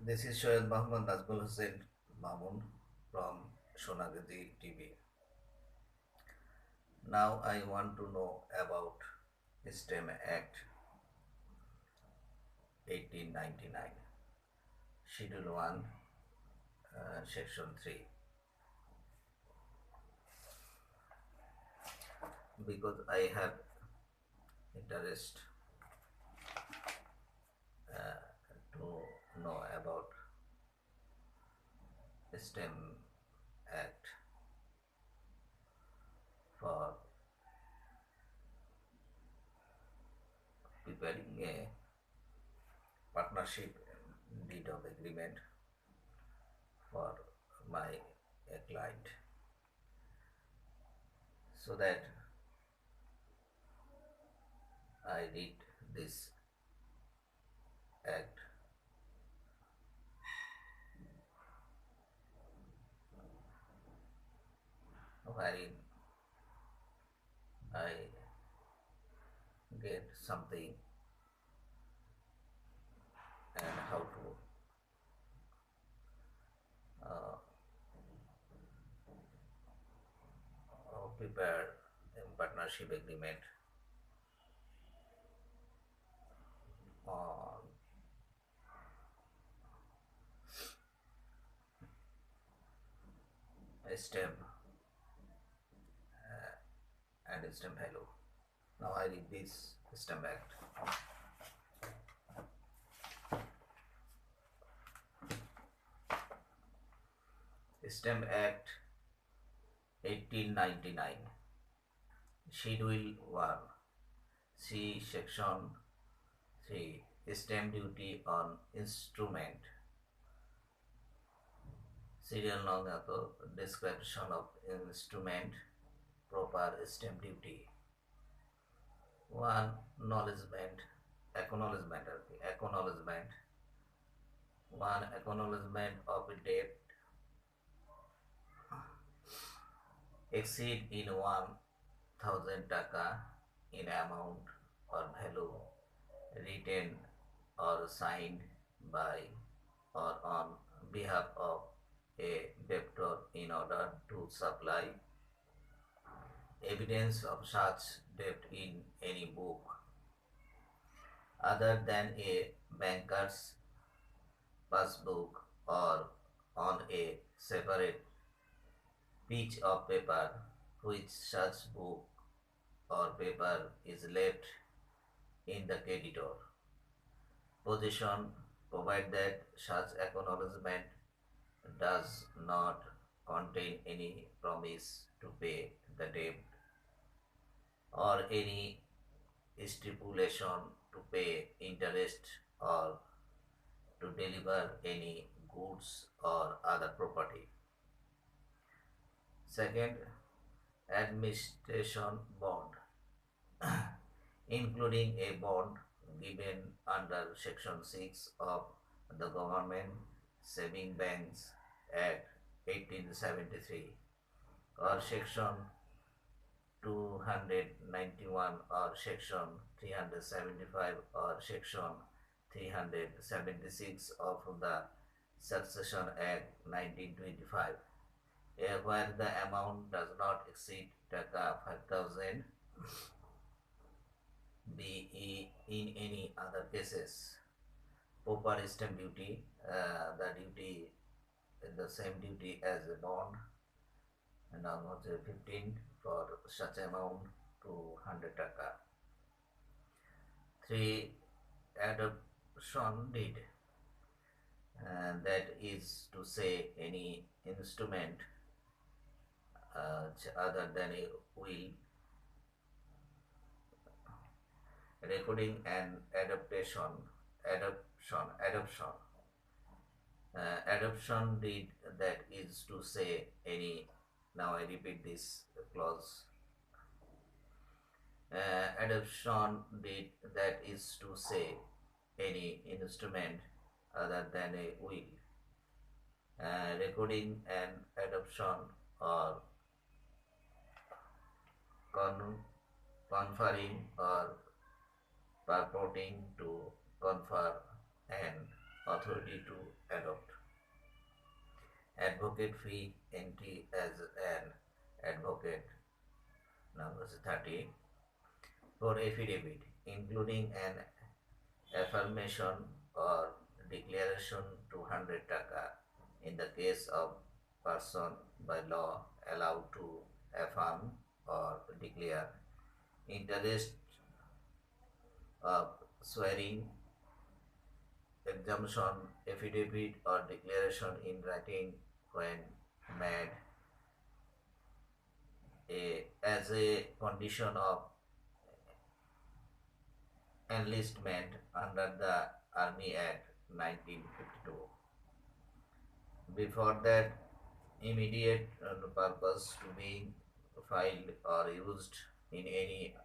This is Shoyed Muhammad Nazmul Hussain Mamun from Sonagati TV. Now I want to know about STEM Act 1899 Schedule-1 section-3 because I have interest to know about STEM Act for preparing a partnership deed of agreement for my client, so that I read this act wherein I get something and how to prepare a partnership agreement on a STEM and STEM value. Now I read this STEM Act. STEM Act 1899 Schedule-1 See Section 3 Stamp Duty on Instrument Serial number Description of Instrument Proper Stamp Duty 1. Acknowledgement 1. Acknowledgement of debt exceed in 1000 taka in amount or value written or signed by or on behalf of a debtor in order to supply evidence of such debt in any book other than a banker's passbook or on a separate piece of paper which such book or paper is left in the creditor possession, provided that such acknowledgement does not contain any promise to pay the debt or any stipulation to pay interest or to deliver any goods or other property. Second, administration bond, including a bond given under Section 6 of the Government Saving Banks Act 1873 or Section 291 or Section 375 or Section 376 of the Succession Act 1925, where the amount does not exceed Taka 5,000 be in any other cases. Proper stamp duty, the duty, the same duty as a bond, and almost 15 for such amount to 100 taka. 3. Adoption deed, that is to say any instrument other than a will recording an adoption deed, that is to say any, now I repeat this clause, adoption deed, that is to say any instrument other than a will recording an adoption or conferring or purporting to confer an authority to adopt. Advocate fee entry as an advocate. Number 30 for affidavit, including an affirmation or declaration 200 taka in the case of person by law allowed to affirm or declare interest of swearing exemption affidavit or declaration in writing when made as a condition of enlistment under the Army Act 1952. Before that, immediate purpose to be filed or used in any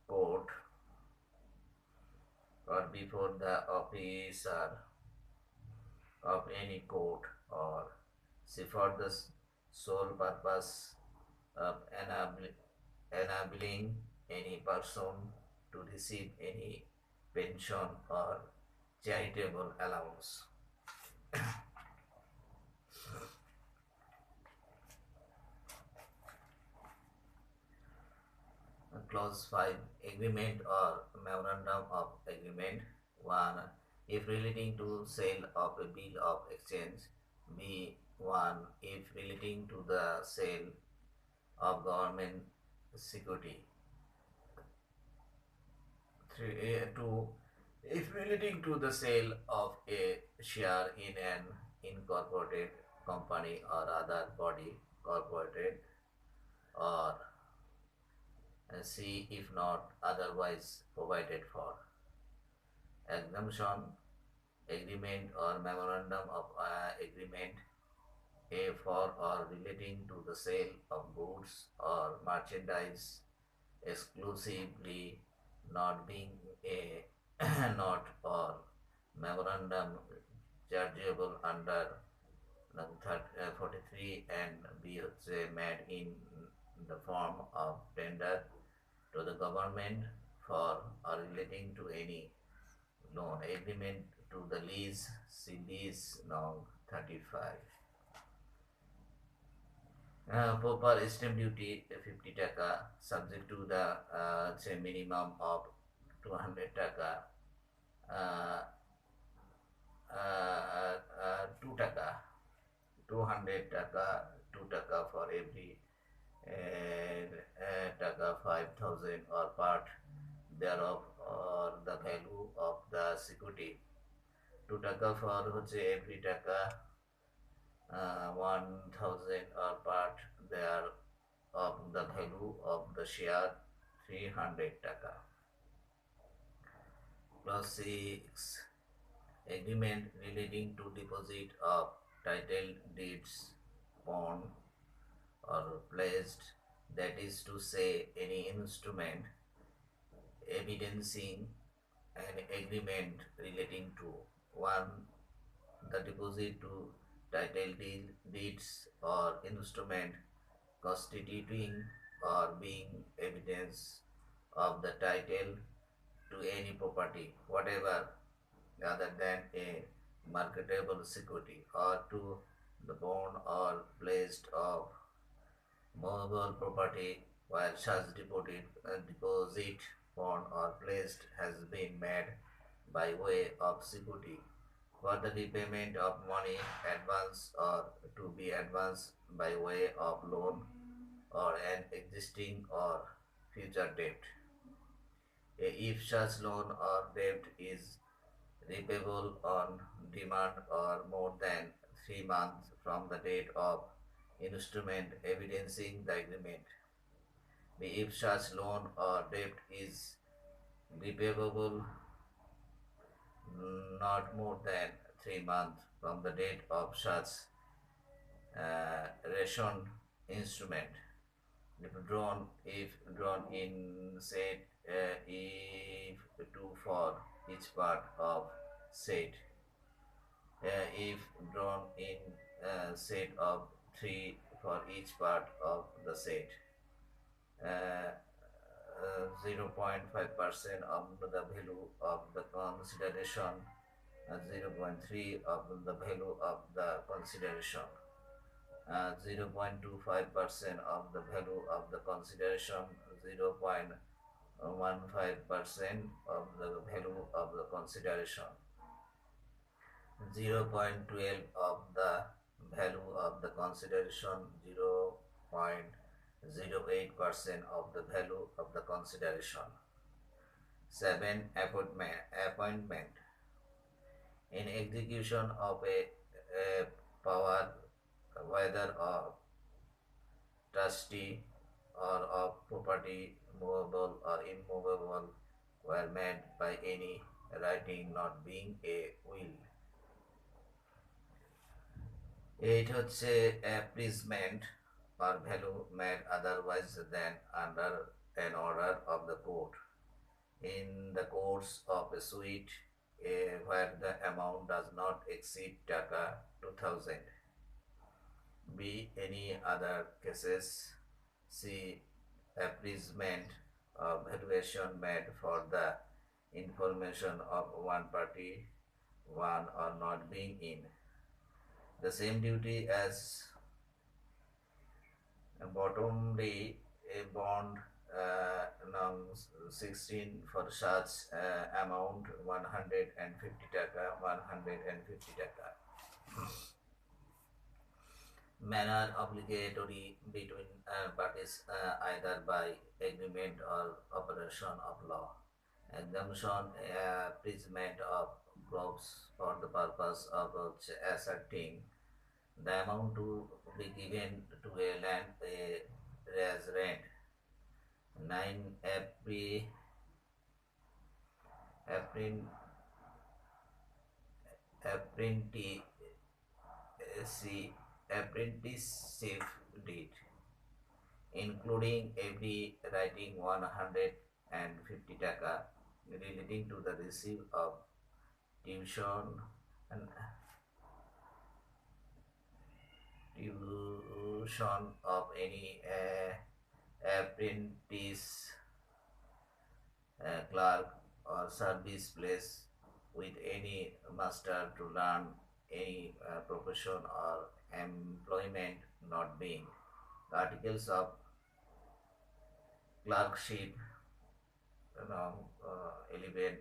court or before the officer of any court or see for the sole purpose of enabling any person to receive any pension or charitable allowance. Clause 5 agreement or memorandum of agreement. 1. If relating to sale of a bill of exchange. B. 1. If relating to the sale of government security. 2. If relating to the sale of a share in an incorporated company or other body corporated, or C. If not otherwise provided for. Exemption agreement or memorandum of agreement. A. For or relating to the sale of goods or merchandise exclusively, not being a not or memorandum chargeable under 43 and be made in the form of tender to the government for or relating to any loan agreement to the lease. See lease now 35. Per stamp duty 50 taka subject to the say minimum of 200 taka 2 taka 200 taka 2 taka for every taka 5,000 or part thereof or the value of the security. 2 taka for every taka 1,000 or part there of the value of the share 300 taka. Plus 6 agreement relating to deposit of title deeds bond or pledged, that is to say any instrument evidencing an agreement relating to 1. The deposit to title deeds or instrument constituting or being evidence of the title to any property whatever other than a marketable security, or 2. The bond or pledged of movable property while such deposit bond or pledged has been made by way of security for the repayment of money advance or to be advanced by way of loan or an existing or future debt. If such loan or debt is repayable on demand or more than 3 months from the date of instrument evidencing the agreement. If such loan or debt is repayable not more than 3 months from the date of such ration instrument. If drawn in said if 2 for each part of set, if drawn in set of 3 for each part of the set, 0.5% of the value of the consideration 0.3 of the value of the consideration, 0.25% of the value of the consideration, 0.15% of the value of the consideration, 0.12 of the value of the consideration, 0.08% of the value of the consideration. 7. Appointment. In execution of a power, whether of trustee or of property, movable or immovable, were made by any writing not being a will. 8 হচ্ছে appraisement or value made otherwise than under an order of the court in the course of a suit where the amount does not exceed taka 2000. B. Any other cases. C. Appraisement or valuation made for the information of one party, one or not being in the same duty as bottomly a bond num 16 for such amount 150 taka 150 taka. Manner obligatory between parties either by agreement or operation of law. Exemption imprisonment of crops for the purpose of asserting the amount to be given to a land as rent. 9. Apprenticeship deed, including every writing 150 taka relating to the receipt of tuition and tuition of any apprentice, clerk or service place with any master to learn any profession or employment not being. The articles of clerkship, 11.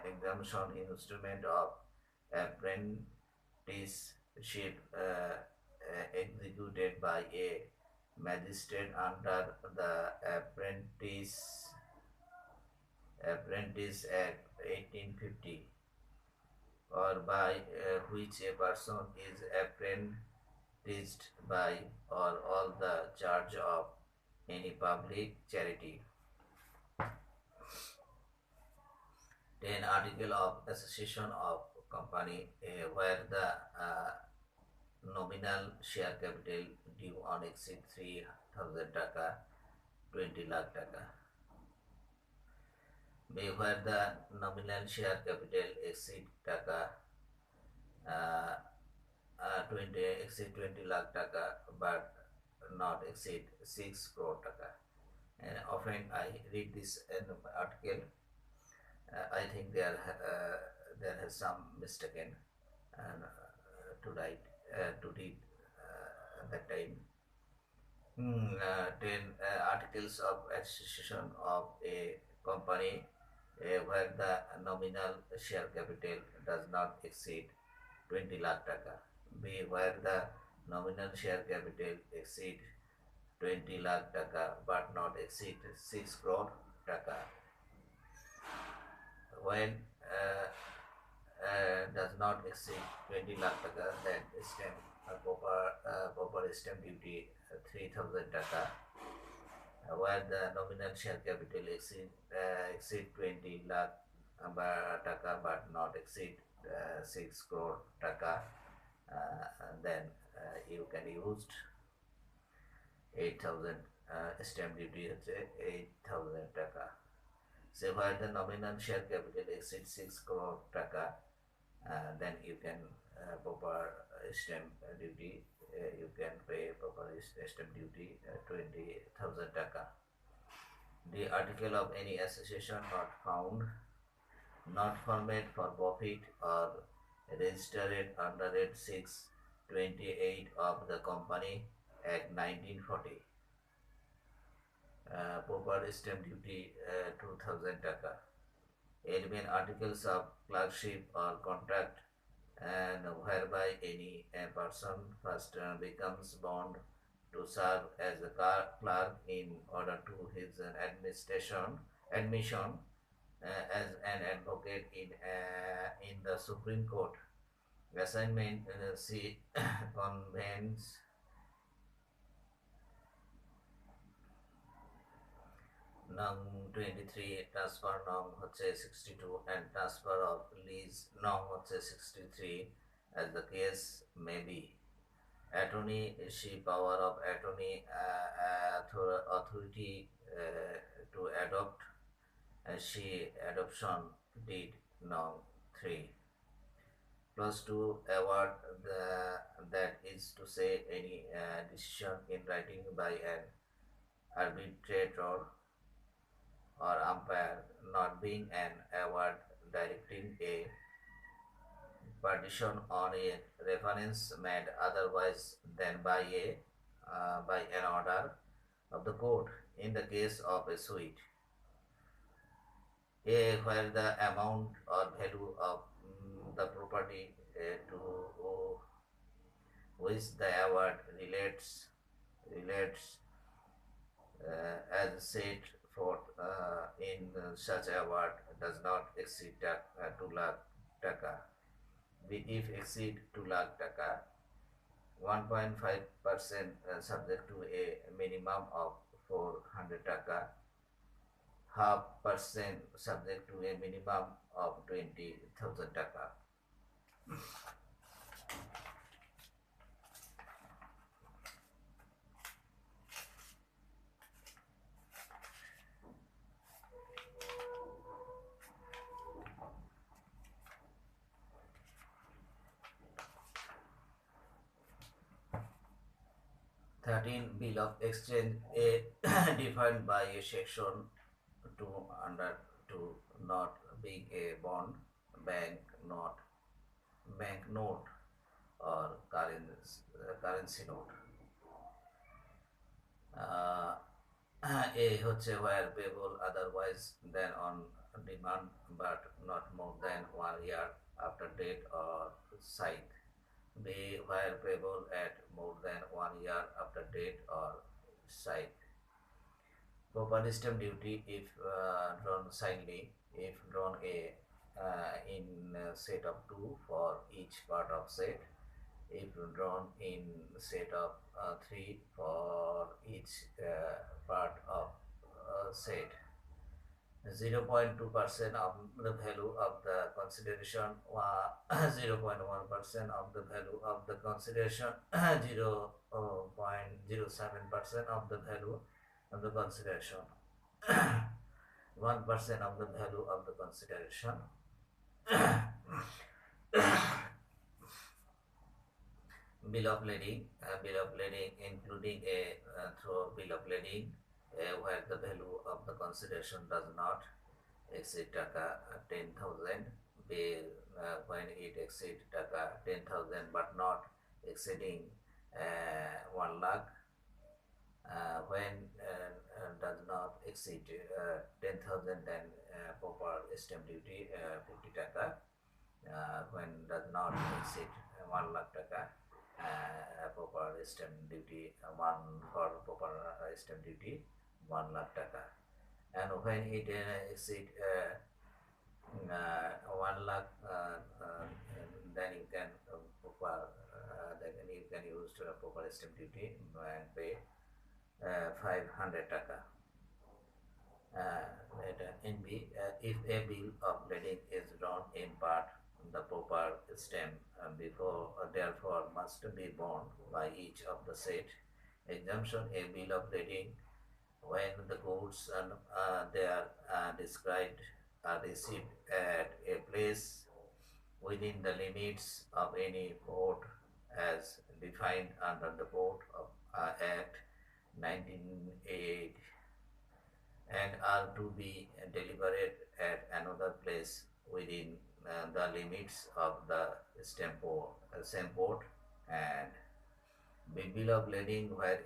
Exemption instrument of apprenticeship executed by a magistrate under the Apprentice Act 1850, or by which a person is apprenticed by or all the charge of any public charity. 10. Article of association of company where the nominal share capital due on exceed 3000 taka 20 lakh taka. Where the nominal share capital exceed taka 20 lakh taka but not exceed 6 crore taka. And often I read this article, I think there has some mistaken and to read that time. 10. Articles of association of a company where the nominal share capital does not exceed 20 lakh taka. B. Where the nominal share capital exceed 20 lakh taka but not exceed 6 crore taka. When does not exceed 20 lakh taka, then stamp proper stamp duty 3000 taka. Where the nominal share capital exceed 20 lakh taka but not exceed 6 crore taka, then you can use 8000 stamp duty 8000 taka. So where the nominal share capital exceeds 6 crore taka, then you can proper stamp duty, you can pay proper stamp duty 20,000 taka. The article of any association not formed for profit or registered under Act 628 of the Company Act 1940. Proper stamp duty 2000 taka. Alien articles of clerkship or contract, and whereby any person first becomes bound to serve as a clerk in order to his administration admission as an advocate in the Supreme Court. Assignment C convenes নং 23 transfer নং হচ্ছে 62 and transfer of lease নং হচ্ছে 63 as the case may be. Attorney she power of attorney authority to adopt she adoption deed nong 3 plus to award that is to say any decision in writing by an arbitrator or umpire not being an award directing a partition on a reference made otherwise than by an order of the court in the case of a suit. Where the amount or value of the property to which the award relates as set forth in such award does not exceed 2 lakh taka. If exceed 2 lakh taka, 1.5% subject to a minimum of 400 taka, half percent subject to a minimum of 20,000 taka. Bill of Exchange defined by a section 2 under 2 not being a bond, bank note or currency note. A হচ্ছে where payable otherwise than on demand but not more than 1 year after date or sight. B where payable at more than 1 year after date or sight. Proper stamp duty if drawn silently, if drawn in set of 2 for each part of set, if drawn in set of 3 for each part of set. 0.2% of the value of the consideration, 0.1% of the value of the consideration, 0.07% of the value of the consideration, 1% of the value of the consideration. Bill of lading including a through bill of lading where the value of the consideration does not exceed taka 10,000, when it exceeds taka 10,000 but not exceeding 1 lakh, when does not exceed 10,000 then proper stamp duty 50 taka, when does not exceed 1 lakh taka proper stamp duty 1 for proper stamp duty 1 lakh taka, and when it exceed 1 lakh then you can use proper stamp duty and pay 500 taka. NB if a bill of lading is drawn in part the proper stamp before therefore must be borne by each of the set. Exemption a bill of lading when the goods and they are described are received at a place within the limits of any port as defined under the Port of Act 1988 and are to be delivered at another place within the limits of the same port and bill of lading were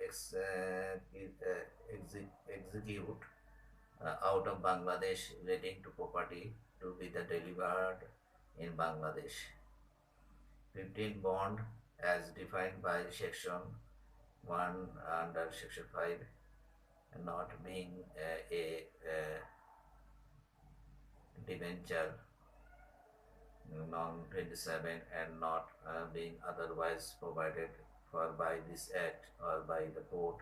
execute out of Bangladesh relating to property to be the delivered in Bangladesh. 15 bond as defined by section 1 under section 5 not being a debenture non 27 and not being otherwise provided for by this act or by the Port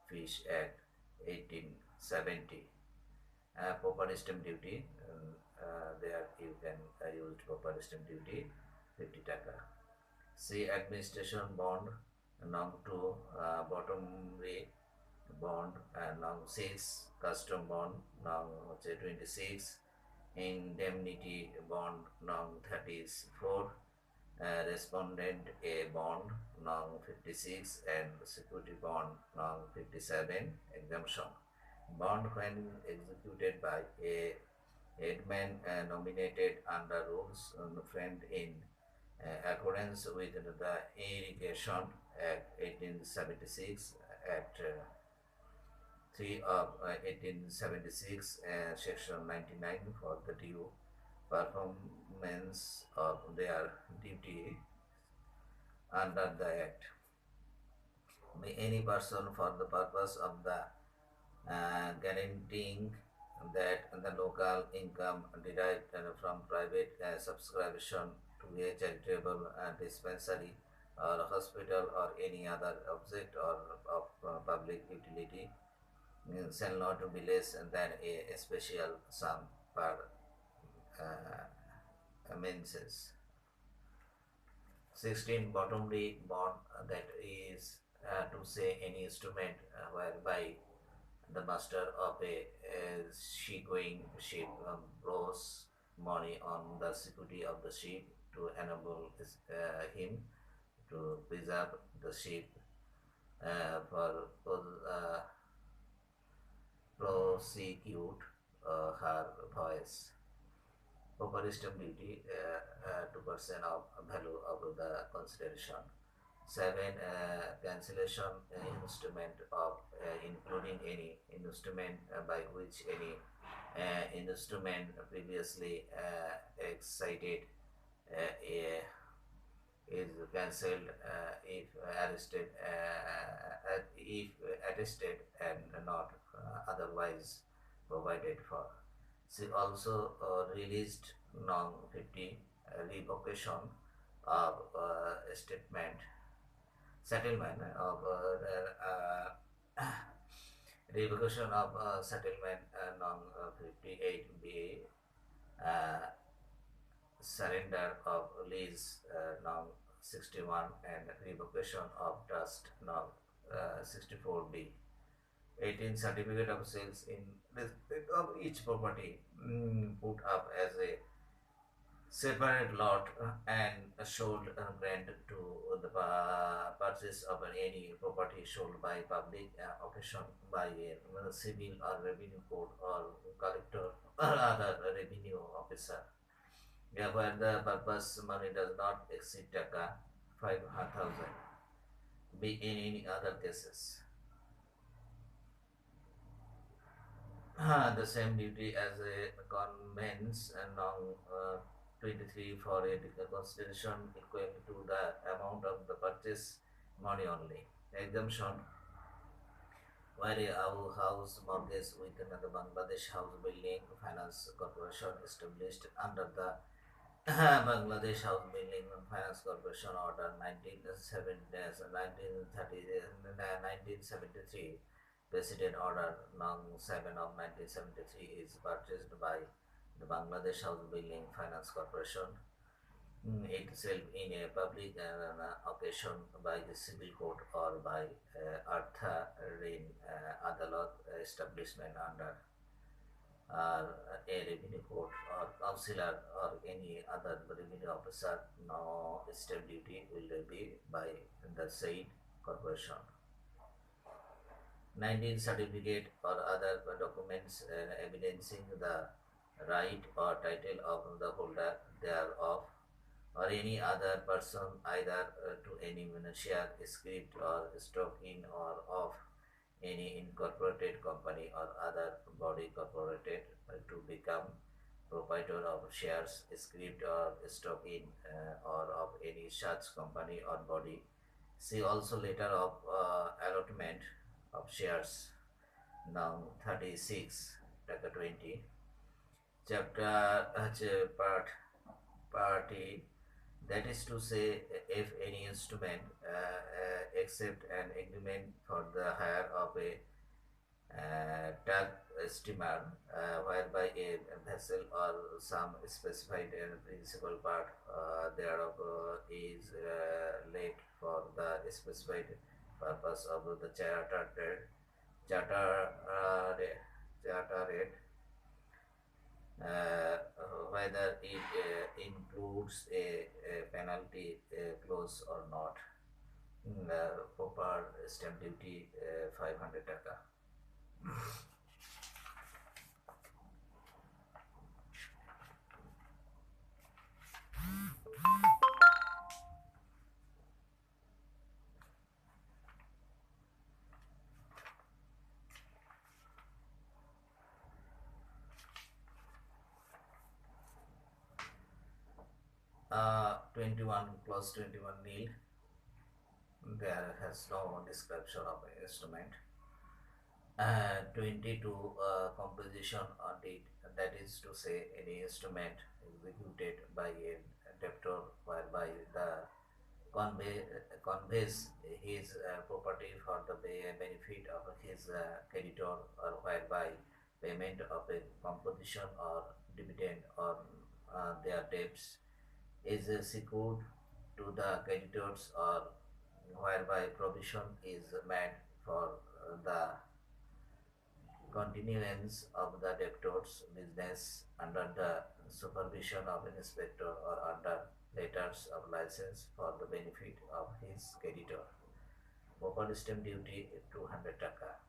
Fish Act 1870. Proper stamp duty, there you can use proper stamp duty 50 taka. See administration bond, now 2 bottom rate bond, and now 6 custom bond, now 26 indemnity bond, now 34 respondent A bond, now 56 and security bond, now 57 exemption. Bond when executed by a headman nominated under rules framed in accordance with the Irrigation Act 1876, Act 3 of 1876, Section 99 for the due performance of their duty under the Act. May any person for the purpose of the guaranteeing that the local income derived from private subscription to a charitable dispensary or hospital or any other object or of public utility shall not be less than a special sum per menses. 16 bottomly bond, that is to say any instrument whereby the master of a seagoing ship borrows money on the security of the ship to enable him to preserve the ship for prosecute her voice. Proper stamp duty 2% of value of the consideration. 7 cancellation instrument of including any instrument by which any instrument previously excited is cancelled if attested and not otherwise provided for. She also released non 50 revocation of settlement of revocation of settlement non 58B, surrender of lease non 61 and revocation of trust non 64B. 18 certificate of sales in respect of each property put up as a separate lot and sold grant to the purchase of any property sold by public occasion by a civil or revenue court or collector or other revenue officer. Yeah, where the purpose money does not exceed taka 5,000. Be in any other cases. The same duty as a conveyance and non 23 for a consideration equal to the amount of the purchase money only. Exemption where a house mortgage with another Bangladesh House Building Finance Corporation established under the Bangladesh House Building Finance Corporation Order 1973, President Order No. 7 of 1973 is purchased by the Bangladesh House Building Finance Corporation itself in a public occasion by the civil court or by Artha Rin Adalat establishment under a revenue court or councillor or any other revenue officer. No stamp duty will be by the said corporation. 19 certificate or other documents evidencing the right or title of the holder thereof, or any other person, either to any share, script, or stock in or of any incorporated company or other body corporated to become proprietor of shares, script, or stock in or of any such company or body. See also letter of allotment of shares. Now 36, chapter 20, chapter party. That is to say, if any instrument accept an agreement for the hire of a tug steamer, whereby a vessel or some specified and principal part thereof is laid for the specified purpose of the charter rate, uh, whether it includes a penalty clause or not. Proper stamp duty 500 taka. 21 plus 21 nil. There has no description of an instrument. 22 composition on it, that is to say, any instrument executed by a debtor whereby the conveys his property for the benefit of his creditor, or whereby payment of a composition or dividend on their debts is secured to the creditors, or whereby provision is made for the continuance of the debtor's business under the supervision of an inspector, or under letters of license for the benefit of his creditor. Proper stamp duty 200 taka.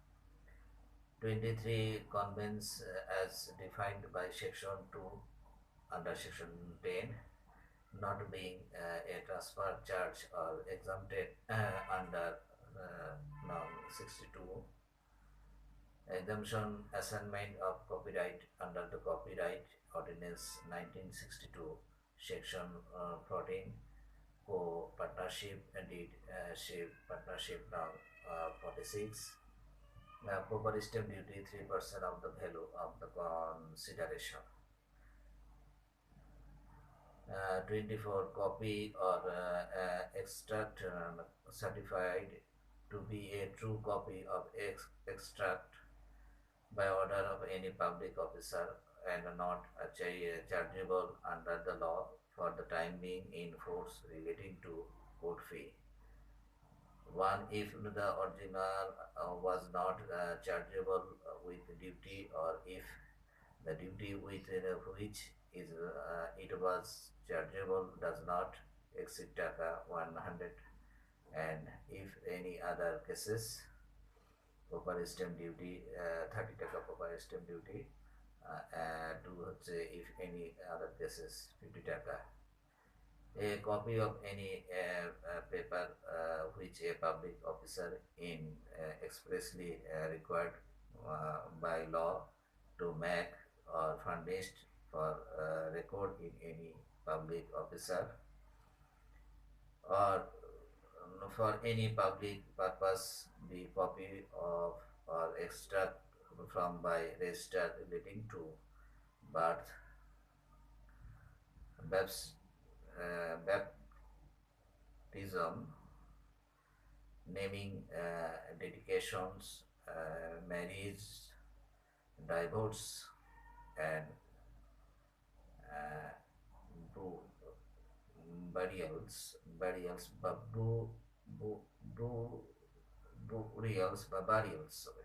23 convenes as defined by section 2 under section 10, not being a transfer charge or exempted under now 62. Exemption assignment of copyright under the Copyright Ordinance 1962, section 14, co-partnership and deed partnership now 46. Proper stamp duty 3% of the value of the consideration. 24 copy or extract certified to be a true copy of extract by order of any public officer, and not chargeable under the law for the time being in force relating to court fee. 1. If the original was not chargeable with duty, or if the duty with which it was chargeable does not exceed taka 100, and if any other cases, proper stamp duty 30 taka proper stamp duty, to if any other cases 50 taka. A copy of any paper which a public officer in expressly required by law to make or furnished for record in any public officer, or for any public purpose, the copy of or extract from by register relating to birth, baptism, naming, dedications, marriage, divorce, and uh, burials, burials. Sorry.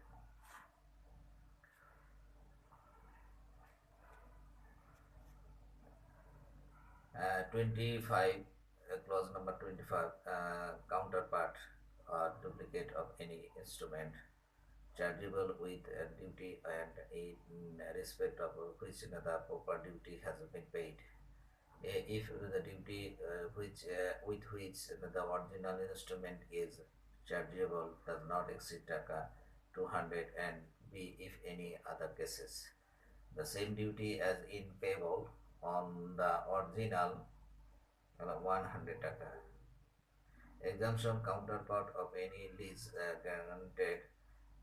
25, clause number 25, counterpart or duplicate of any instrument chargeable with a duty and in respect of which the proper duty has been paid. If the duty with which the original instrument is chargeable does not exceed taka 200, and b if any other cases the same duty as in payable on the original 100 taka. Exemption counterpart of any lease granted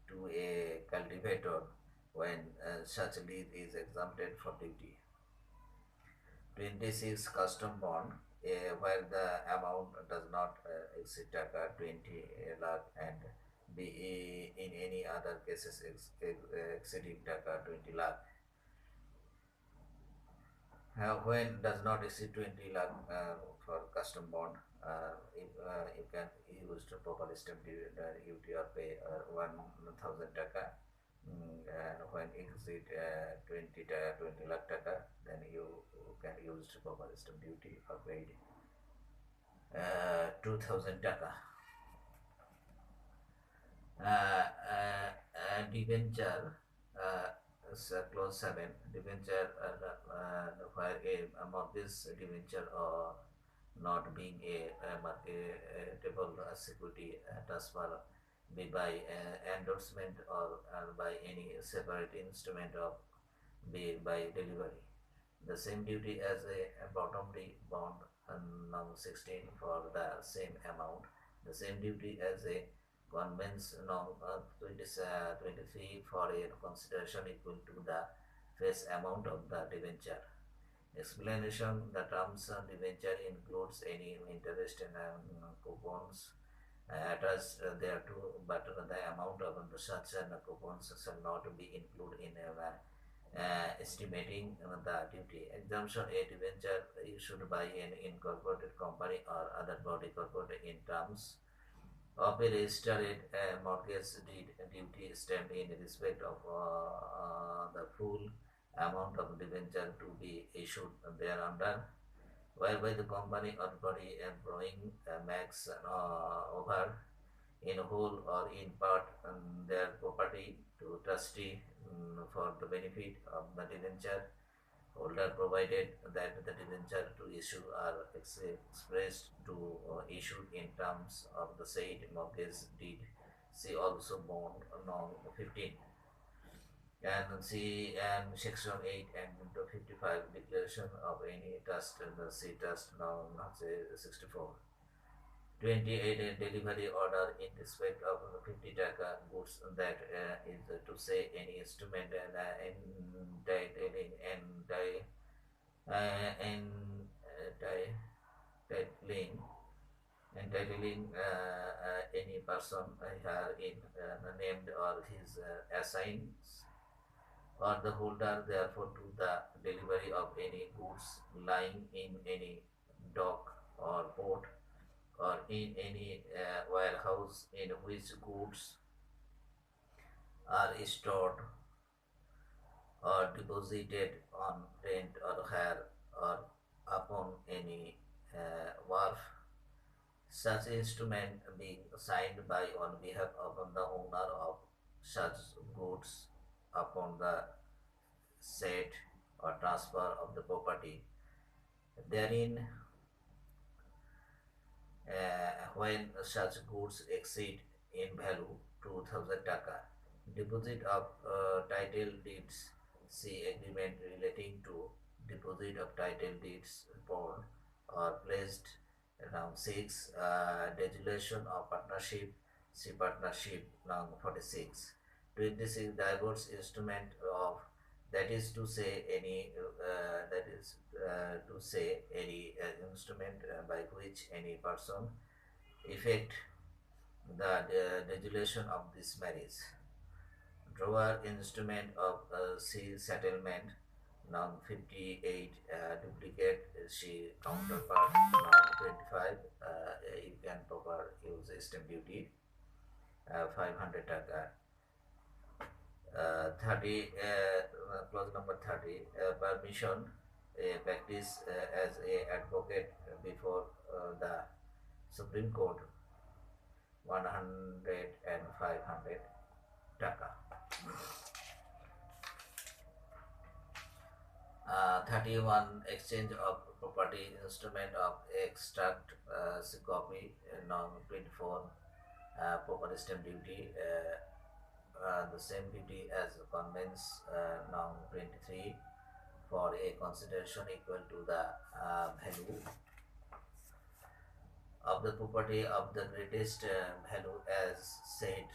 to a cultivator when such lease is exempted from duty. 26 custom bond where the amount does not exceed taka 20 lakh and be in any other cases exceeding taka 20 lakh. When does not exceed 20 lakh for custom bond, you can use the proper stamp duty or pay 1000 taka. And when exceed 20 lakh taka, then you can use the proper stamp duty or paid 2000 taka. Debenture, clause 7, debenture where a mortgage debenture or not being a marketable security transfer be by endorsement or by any separate instrument of be by delivery. The same duty as a bottomly bond number 16 for the same amount. The same duty as a conveyance 23 for a consideration equal to the face amount of the debenture. Explanation: the terms debenture includes any interest and coupons attached thereto, but the amount of such coupons shall not be included in estimating the duty. Exemption: a debenture issued by an incorporated company or other body corporate in terms of a registered mortgage deed duty stamped in respect of the full amount of debenture to be issued thereunder, whereby the company or body employing makes over in whole or in part their property to trustee for the benefit of the debenture holder, provided that the debenture to issue are expressed to issued in terms of the said mortgage deed. See also bond norm 15 and see and section 8 and 55 declaration of any trust and the see trust now not say 64. 28 a delivery order in respect of 50 taka goods that is to say any instrument and entitling any person here in named or his assigns or the holder therefore to the delivery of any goods lying in any dock or port or in any warehouse in which goods are stored or deposited on rent or hire or upon any wharf, such instrument being signed by on behalf of the owner of such goods upon the said or transfer of the property therein when such goods exceed in value 2000 taka. Deposit of title deeds, see agreement relating to deposit of title deeds bond or placed around 6. Dissolution of partnership, see partnership now 46. 26 divorce instrument of, that is to say any instrument by which any person effect the dissolution of this marriage. Drawer instrument of C settlement non 58 duplicate C counterpart non 25 you can proper use stamp duty 500 taka. 30 clause number 30 permission practice as a advocate before the Supreme Court 100 and 500. টাকা। 31 exchange of property instrument of extract copy. Non 24 property stamp duty, the same duty as convenes non 23 for a consideration equal to the value of the property of the greatest value as said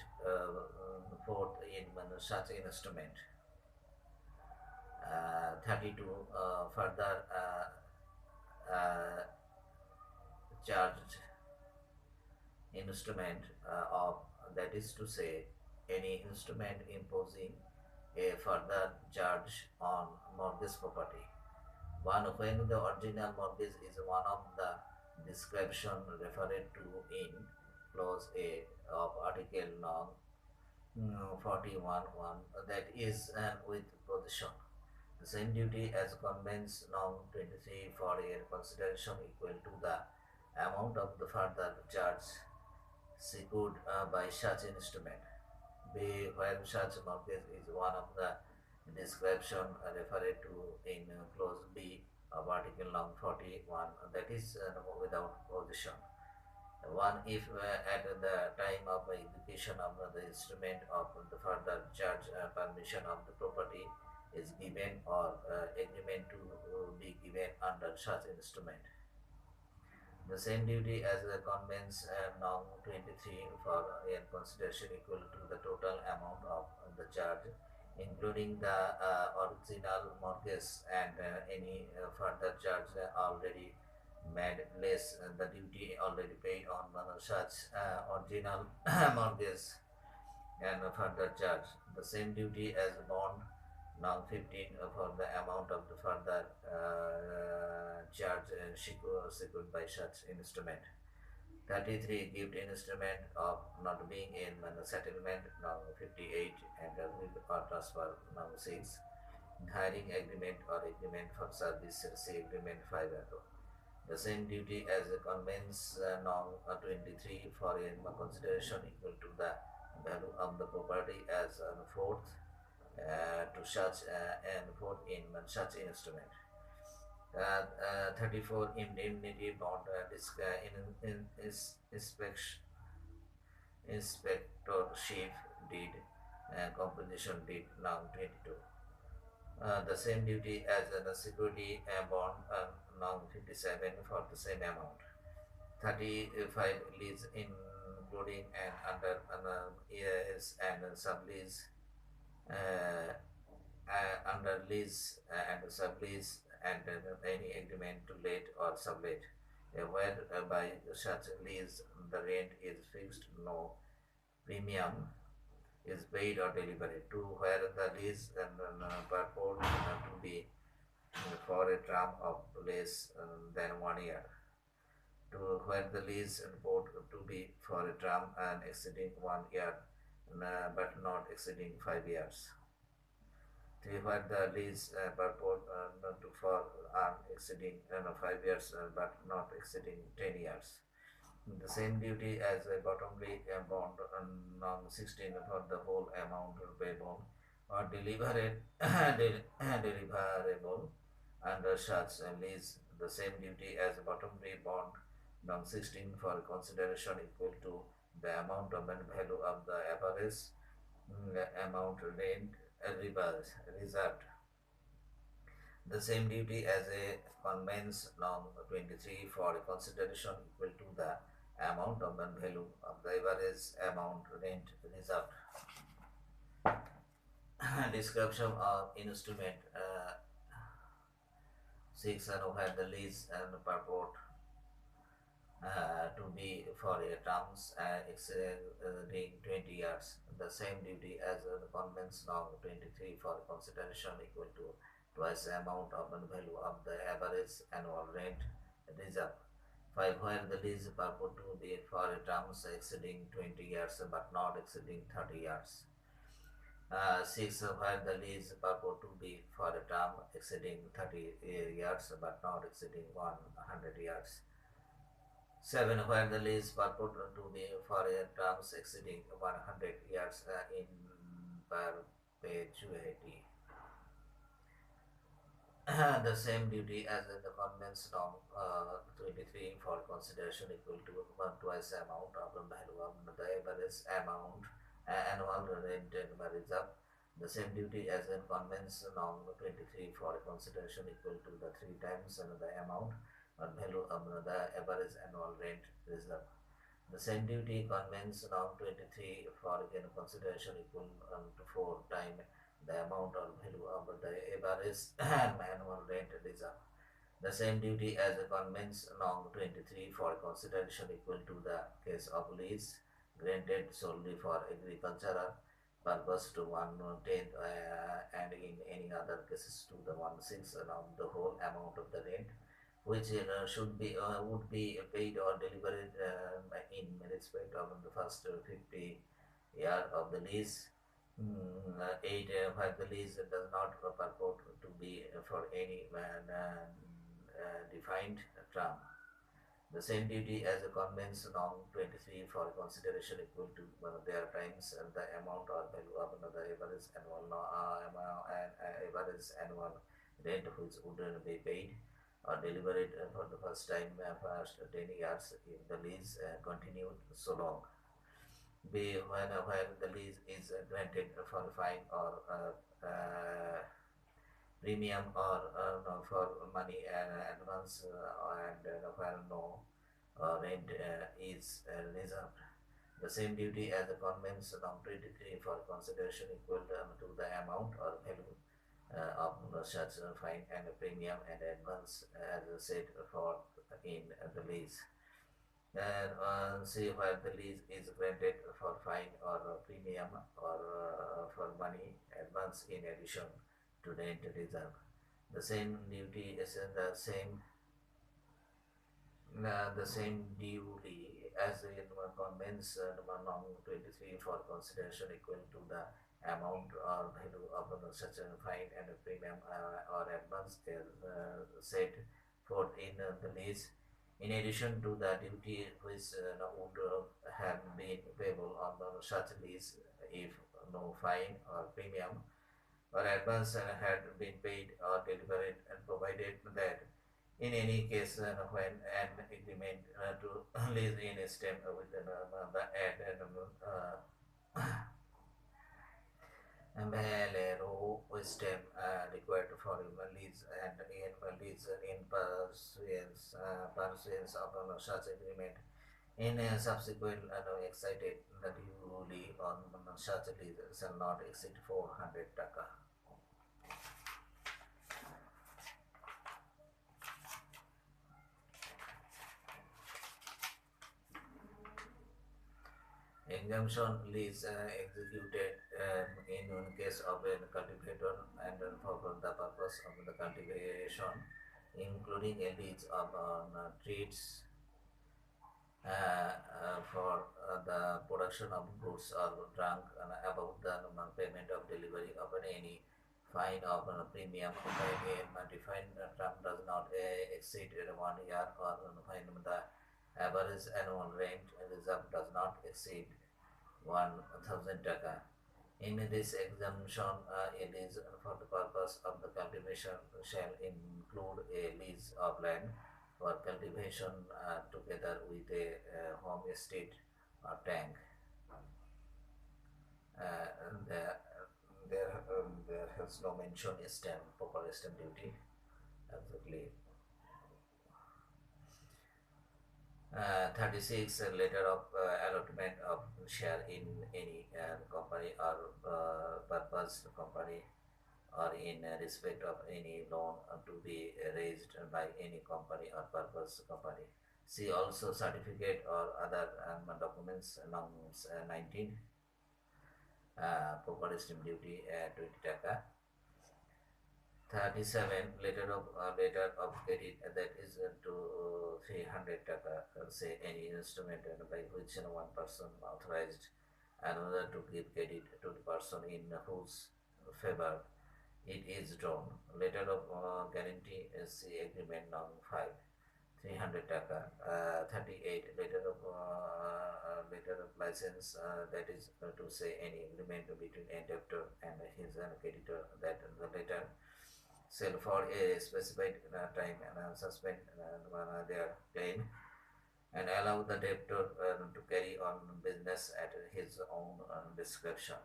forth in such instrument. 32 further charged instrument of, that is to say, any instrument imposing a further charge on mortgage property. One, when the original mortgage is one of the description referred to in clause A of article non 41.1, that is with possession. The same duty as convenes non 23 for a consideration equal to the amount of the further charge secured by such instrument. B, where such mortgage is one of the description referred to in clause B of article non 41, that is without possession. One, if at the time of execution of the instrument of the further charge permission of the property is given or agreement to be given under such instrument. The same duty as the convenes non 23 for a consideration equal to the total amount of the charge, including the original mortgage and any further charge already made less the duty already paid on such original mortgage and further charge. The same duty as bond non 15 for the amount of the further charge secured by such instrument. 33 gift instrument of not being in settlement non 58 and or transfer non 6. Hiring agreement or agreement for service agreement 5. The same duty as a convenes non 23 for a consideration equal to the value of the property as fourth to such and fourth in such instrument. 34 indemnity bond inspectorship deed composition deed now 22. The same duty as the security bond now 57 for the same amount. 35 lease including and under EIS and sublease, under lease and sublease and any agreement to let or sublet, whereby such lease the rent is fixed, no premium is paid or delivered. To where the lease purport to be for a term of less than 1 year. To where the lease purport to be for a term and exceeding 1 year but not exceeding 5 years. To where the lease purport to for exceeding 5 years but not exceeding 10 years. The same duty as a bottomly bond non 16 for the whole amount payable or deliverable under such lease. The same duty as a bottomly bond non 16 for consideration equal to the amount of the value of the average amount rent reserved. The same duty as a convenes non 23 for a consideration equal to the amount of the value of the average amount rent reserved. Description of instrument 6 and where the lease and purport to be for a terms exceeding 20 years. The same duty as the convenes now 23 for consideration equal to twice the amount of the value of the average annual rent reserve. 5 where the lease purport to be for a terms exceeding 20 years but not exceeding 30 years. 6 where the lease purport to be for a term exceeding 30 years but not exceeding 100 years. 7 where the lease purport to be for a terms exceeding 100 years in perpetuity. The same duty as in the convents norm 23 for consideration equal to 1 twice amount of the value of the average amount annual rent and reserve. The same duty as in convents norm 23 for consideration equal to the 3 times the amount or value of the average annual rent reserve. The same duty convenes norm 23 for consideration equal to 4 times the amount or value of the average annual rent reserve. The same duty as a convenes norm 23 for consideration equal to the case of lease granted solely for agricultural purpose to 1/10 and in any other cases to the 1/6 of the whole amount of the rent which should be would be paid or delivered in respect of the first 50 year of the lease. 8 where the lease does not purport to be for any defined term. The same duty as a convenes norm 23 for consideration equal to their times and the amount or value of another average annual average annual rent which would be paid or delivered for the first time past 10 years if the lease continued so long. B. When the lease is granted for fine or premium or no, for money advance and where no rent is reserved. The same duty as the convenes norm 23 for consideration equal to the amount or value of such fine and premium and advance as said for in the lease. And see where the lease is granted for fine or premium or for money advance in addition to rent reserve. The same duty is the same duty as in convenes norm 23 for consideration equal to the amount or value of such a fine and a premium or advance is set forth in the lease. In addition to the duty which would have been payable on such lease if no fine or premium or advance had been paid or delivered and provided that in any case when an agreement to lease in a stem with the ad Valero stem required for lease and in lease in pursuance of such agreement in a subsequent excited the duly on such lease shall not exceed 400 taka. Exemption lease executed in case of a cultivator and for the purpose of the cultivation, including a lease of trees for the production of goods or drunk about the payment of delivery of any fine of premium by a defined term does not exceed 1 year or fine the average annual rent reserve does not exceed 1,000 taka. In this exemption, a lease for the purpose of the cultivation shall include a lease of land for cultivation together with a home estate or tank. There has no mention stamp, proper stamp duty. Exactly. 36 letter of allotment of share in any company or purpose company or in respect of any loan to be raised by any company or purpose company. See also certificate or other documents norms 19 proper stamp duty 20 taka. 37 letter of credit that is to 300 taka say any instrument by which one person authorized another to give credit to the person in whose favor it is drawn. Letter of guarantee is the agreement norm 5 300 taka. 38 letter of license, that is to say any agreement between a debtor and his creditor, that the latter shall for a specified time and suspend their claim and allow the debtor to carry on business at his own discretion.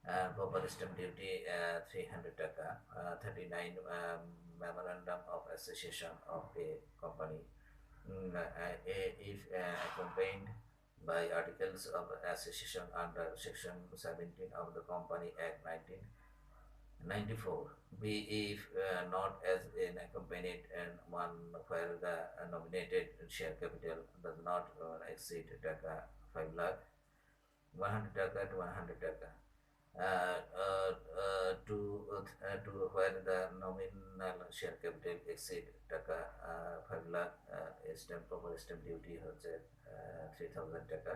And proper stamp duty 300 taka, 39 memorandum of association of a company if accompanied by articles of association under section 17 of the Company Act 1994. B if not as an accompanied and one where the nominated share capital does not exceed taka 5 lakh, 100 taka to 100 taka. To where the nominal share capital exceed taka 5 lakh, stamp proper stamp duty হচ্ছে 3000 টাকা.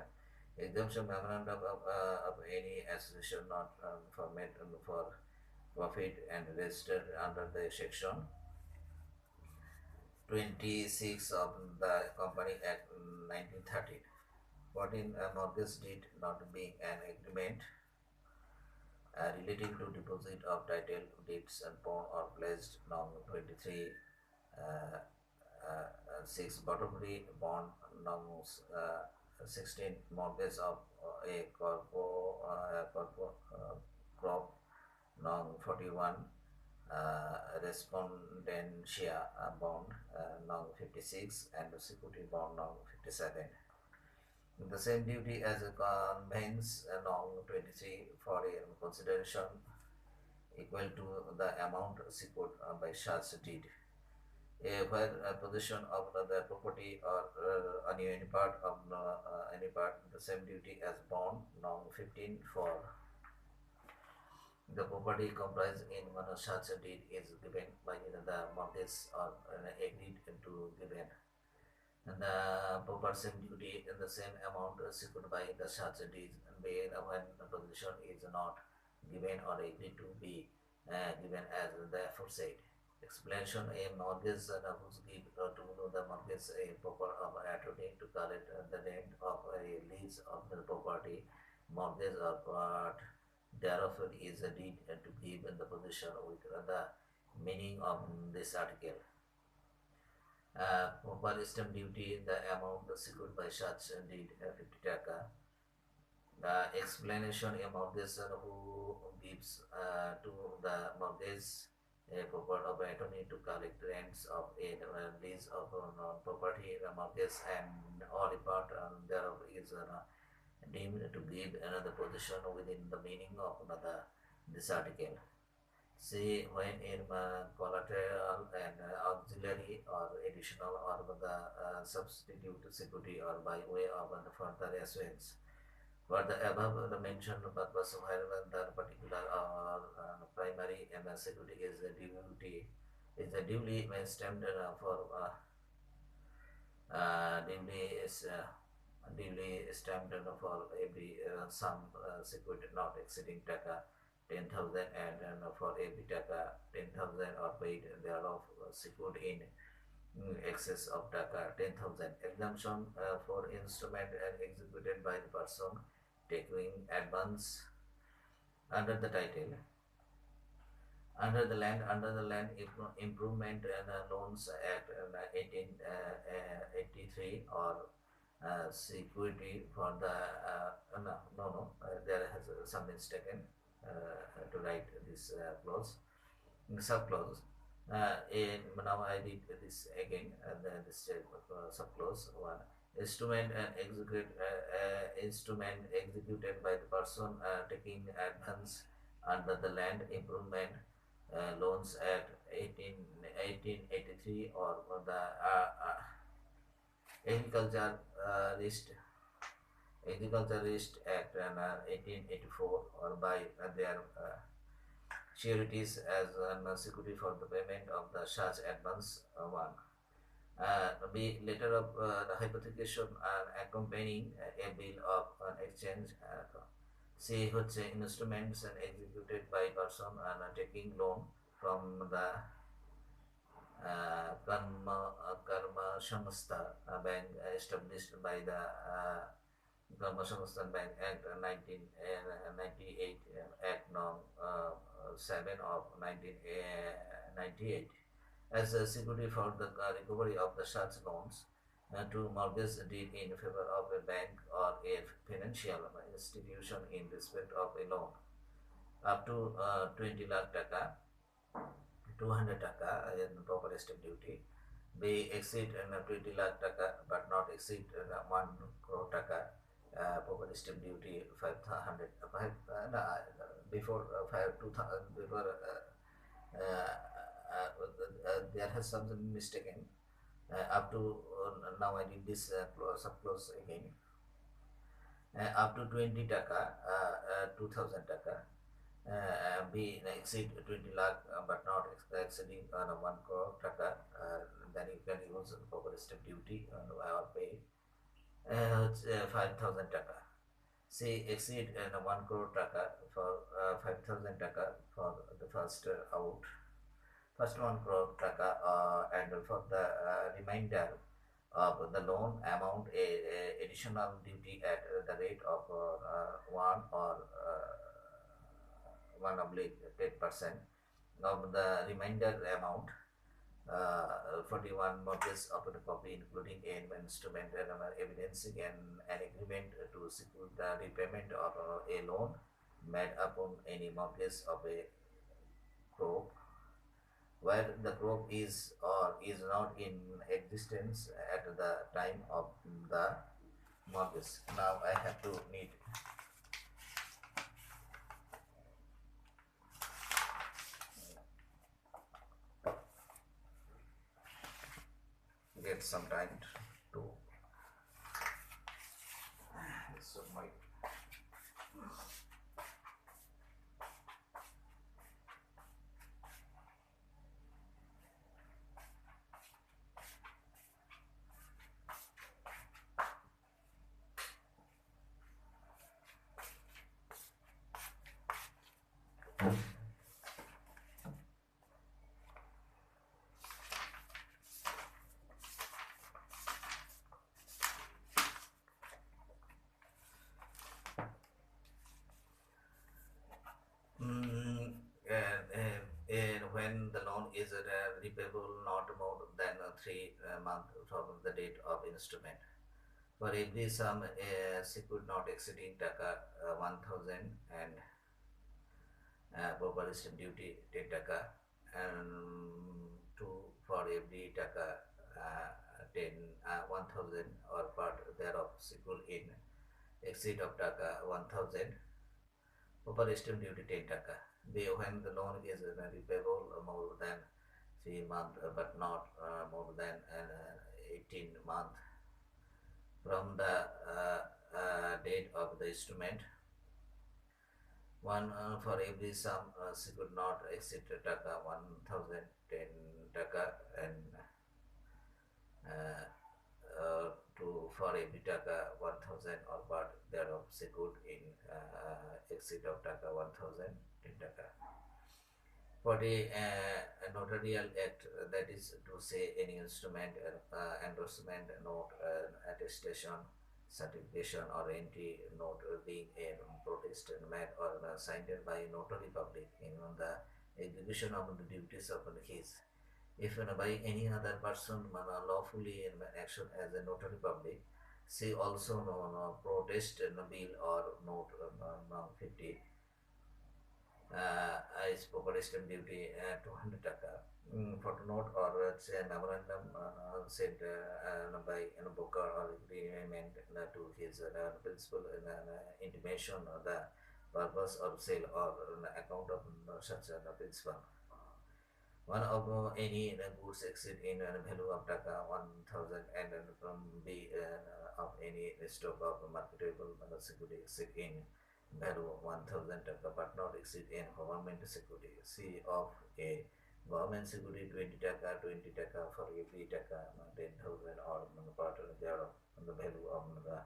Exemption memorandum of any association not formed for profit and registered under the section 26 of the Company Act 1913. 14 mortgage deed not being an agreement relating to deposit of title deeds and pawn or pledged. Norm 23 6 Bottomry bond. Norm 16 mortgage of a crop. Norm 41 respondentia bond. Norm 56 and the security bond. Norm 57. The same duty as a conveys Norm 23 for a consideration equal to the amount secured by such deed. Where possession of the property or any part of any part, the same duty as bond. Norm 15 for the property comprised in one such deed is given by the mortgage or agreed to given. And the proper same duty in the same amount secured by the such deeds when the possession is not given or agreed to be given as the aforesaid. Explanation: a mortgage whose give to the mortgage a proper attorney to collect the rent of a lease of the property, mortgage or part thereof is a deed to give in the possession with the meaning of this article. Proper stamp duty, the amount secured by such deed 50 taka. The explanation: a mortgagor who gives to the mortgage a proper of attorney to collect rents of a lease of property, the mortgage and or a part thereof is deemed to give another position within the meaning of this article. See, when in collateral and auxiliary or additional or the substitute security or by way of the further assurance. For the above the mentioned purpose, wherever the particular or primary security is duly stamped for duly stamped for every sum secured not exceeding taka 10,000 and for every taka 10,000 or paid thereof secured in excess of taka 10,000. Exemption for instrument and executed by the person taking advance under the title. Under the Land Improvement and Loans Act 1883 or security for the there has some mistaken to write this clause, sub-clause. Now I read this again, this sub-clause 1. Instrument executed by the person taking advance under the Land Improvement Loans Act 1883 or the Agriculturist Act 1884 or by their sureties as security for the payment of the such advance 1. B. Letter of the hypothecation accompanying a bill of exchange. C. Instruments and executed by person taking loan from the Karma Samstha bank established by the Commercial Bank Act 1998, Act No. 7 of 1998 as a security for the recovery of the such loans to mortgage deed in favor of a bank or a financial institution in respect of a loan up to 20 lakh taka, 200 taka in proper stamp duty. They exceed 20 lakh taka but not exceed 1 crore taka proper stamp duty 500 before 5 2000 before there has something mistaken up to now I did this subclause again up to 20 taka 2000 taka be exceed 20 lakh but not exceeding 1 crore taka then you can use proper stamp duty or pay 5,000 taka. Say exceed 1 crore taka for 5,000 taka for the first out first 1 crore taka and for the remainder of the loan amount a additional duty at the rate of 1 or 1 oblique 10% of the remainder amount 41 mortgage of the copy including an instrument and evidencing an agreement to secure the repayment of a loan made upon any mortgage of a crop where the crop is or is not in existence at the time of the mortgage. Now I have to need get some time to so my and when the loan is repayable not more than 3 months from the date of instrument. For every sum secured not exceeding taka 1,000 and proper stamp duty 10 taka and for every taka 10 1,000 or part thereof secured in exceed of taka 1,000 proper stamp duty 10 taka. When the loan is repayable more than 3 months but not more than 18 months from the date of the instrument. One for every sum secured not exceed taka 1,010 taka and uh, for every taka 1,000 or part thereof secured in exceed of taka 1,010 taka. For the notarial act, that is to say any instrument, endorsement note, attestation, certification or entry note being a protest made or signed by a notary public in the execution of the duties of his. If by any other person lawfully in action as a notary public, see also protest bill or note 50 is proper stamp duty 200 taka. Footnote or say memorandum sent by broker or agreement to his principal intimation of the purpose of sale or account of such a principal. One of any goods exceed in value of taka 1,000 and from the of any stock of marketable security exceed in value 1,000 taka but not exceed in government security. C of a government security 20 taka, 20 taka for every taka 10,000 or part thereof the value of the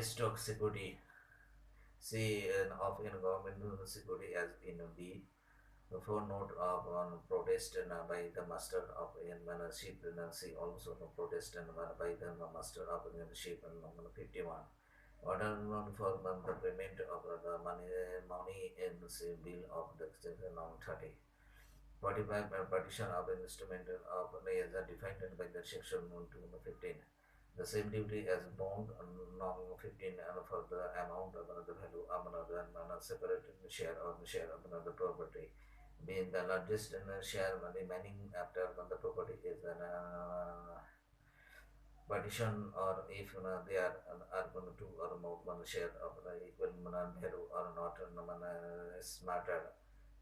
stock security. C of in government security as in B The footnote of protest by the master of ship see also protest by the master of ship 51. Order for the payment of the money in the bill of the 30. 45 partition of instrument of layers are defined by the section 1 to 15. The same duty as bond non 15 for the amount of another value of another separate share of another property. Being the largest share remaining after the property is an partition, or if they are going to or more share of the equal value or not is matter,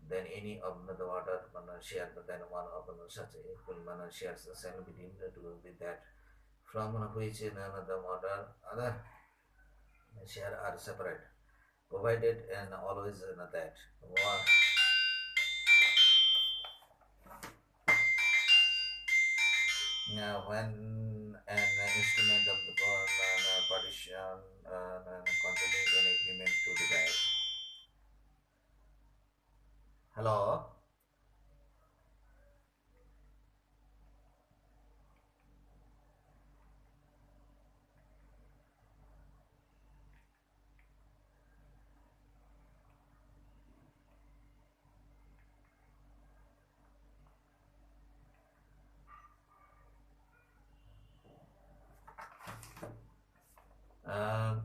then any of the water share then one of such equal shares shall be deemed to be that from which in another water other share are separate, provided and always that one. Now, when an instrument of the partition containing an agreement to divide. Hello?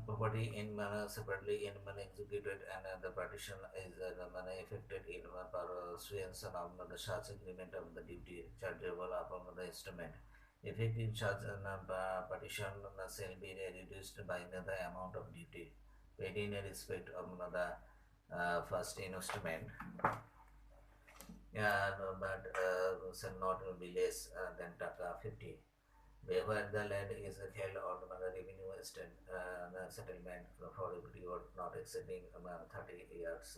Property in manner separately in manner executed, and the partition is manner effected in pursuance of the charge agreement of the duty chargeable upon the instrument. Effective charge and partition shall be reduced by the amount of duty paid in respect of the first instrument. Yeah, no, but shall not be less than taka 50. Where the land is held on the revenue estate settlement for a period not exceeding 30 years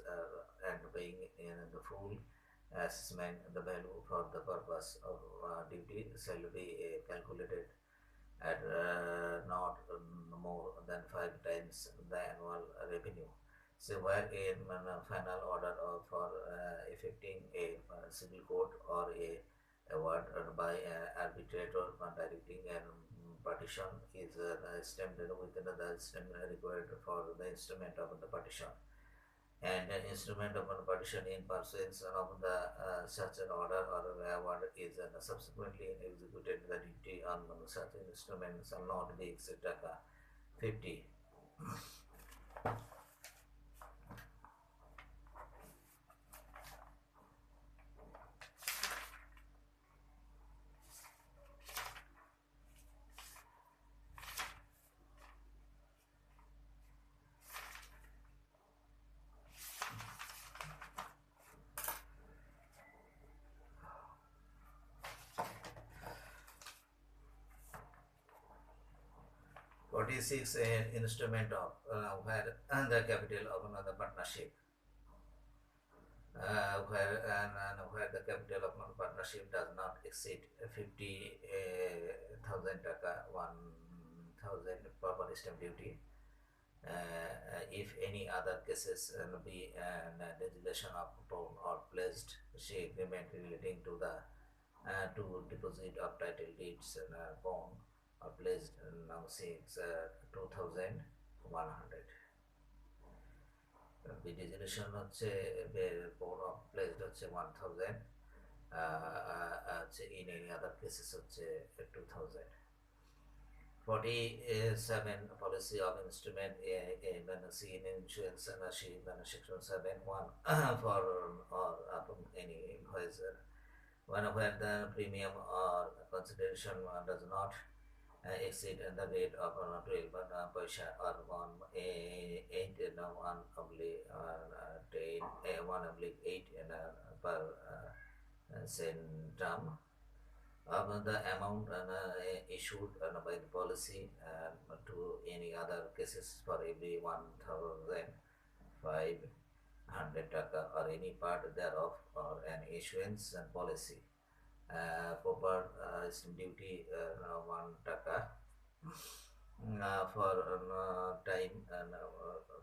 and paying in the full assessment, the value for the purpose of duty shall be calculated at not more than 5 times the annual revenue. So, where a final order for effecting a civil court or a award by an arbitrator directing and partition is stamped within the stem required for the instrument of the partition, and an instrument of partition in pursuance of the such an order or award is subsequently executed. The duty on such instrument shall not be exceeded 50. 46 an instrument of where the capital of another partnership, where the capital of one partnership does not exceed 50,000 taka 1,000 proper stamp duty. If any other cases be legislation of upon or placed she agreement relating to the to deposit of title deeds and bond or placed now since 2,100. Resolution হচ্ছে bond of placed হচ্ছে 1,000, in any other cases হচ্ছে 2,000. 47 policy of instrument seen in insurance and section 7.1 for or upon any invoice where the premium or consideration does not exceed the rate of 12 paisa or 1 8 and 1 oblique 10 1 oblique 8 and per centum of the amount issued by the policy to any other cases for every 1,500 taka or any part thereof or an issuance and policy. Proper duty 1 taka for time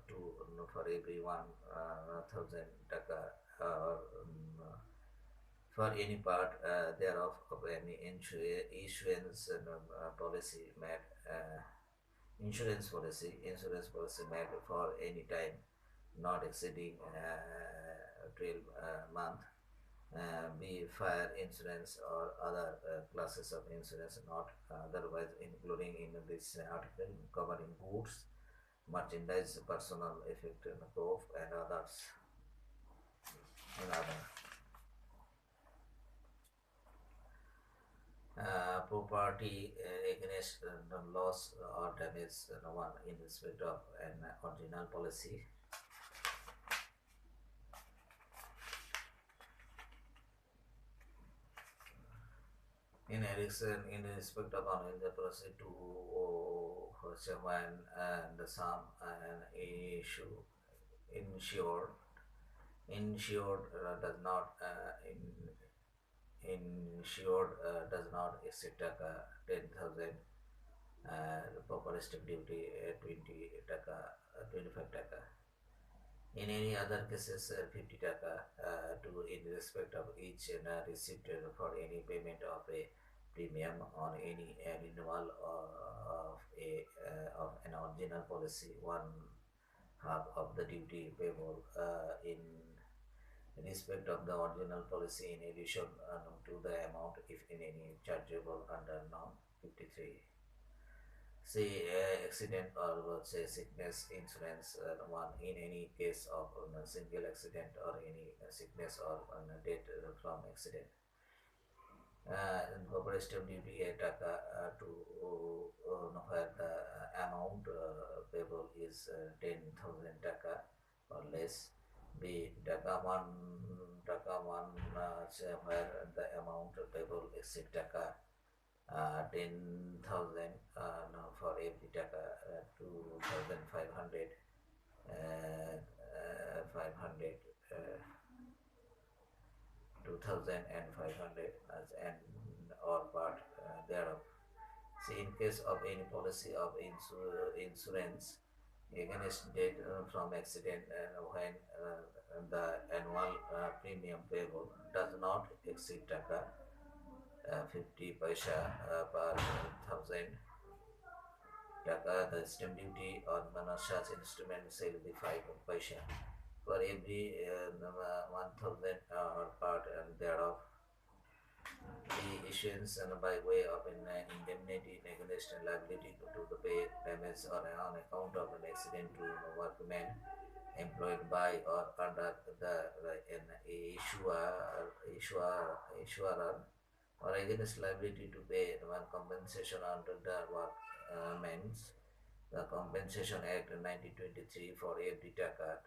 to for every 1,000 taka for any part thereof of any issuance policy made insurance policy made for any time not exceeding 12 month, be fire insurance or other classes of insurance not otherwise including in this article covering goods, merchandise, personal effect and proof and others and other property against loss or damage one in respect of an original policy. In addition, in respect of the policy to someone and the sum and issue insured does not insured does not exceed 10,000 proper stamp duty 20 taka 25 taka. In any other cases 50 taka to in respect of each receipt for any payment of a premium on any renewal of a of an original policy, one half of the duty payable in respect of the original policy in addition to the amount if in any chargeable under norm 53. Say accident or say sickness insurance one in any case of a single accident or any sickness or death from accident. Corporate stamp duty to where the amount payable is 10,000 taka or less. B taka one where the amount payable exceed taka 10,000 no, for every taka 2,500 500 2,500 as an or part thereof. See, in case of any policy of insurance against death from accident when the annual premium payable does not exceed taka 50 paisa per thousand taka, the stamp duty on such instrument shall be 5 paisa for every 1,000 part and thereof. The issuance by way of an indemnity against liability to the pay damage or on account of an accident to workmen employed by or under an issuer or against liability to pay one compensation under the workmen's the Compensation Act 1923 for every taka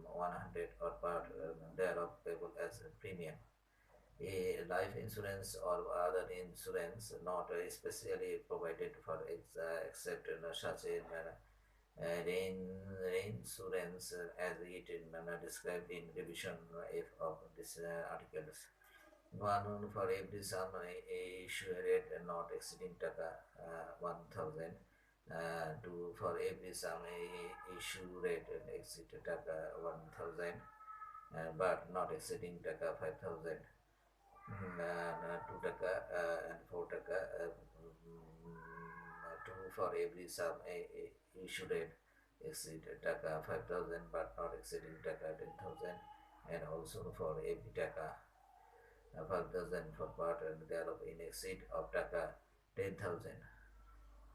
100 or part thereof payable as a premium. A life insurance or other insurance not especially provided for except such a reinsurance as it described in revision F of this articles. One for every sum issued not exceeding taka 1,000. To for every sum issue rate exceed taka 1,000 but not exceeding taka 5,000. 2 taka and 4 taka 2 for every sum issue rate exceed taka 5,000 but not exceeding taka 10,000 and also for every taka 5,000 for part and thereof in exceed of taka 10,000.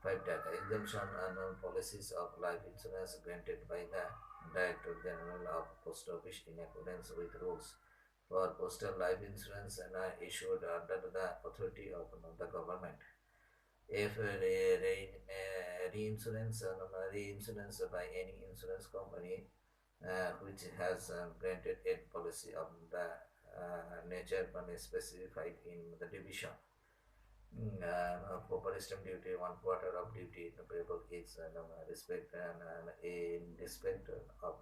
5 taka exemption on policies of life insurance granted by the Director General of Post Office in accordance with rules for postal life insurance and are issued under the authority of the government. If reinsurance by any insurance company which has granted a policy of the nature specified in the division. Proper stamp duty 1/4 of duty payable is respect and in respect of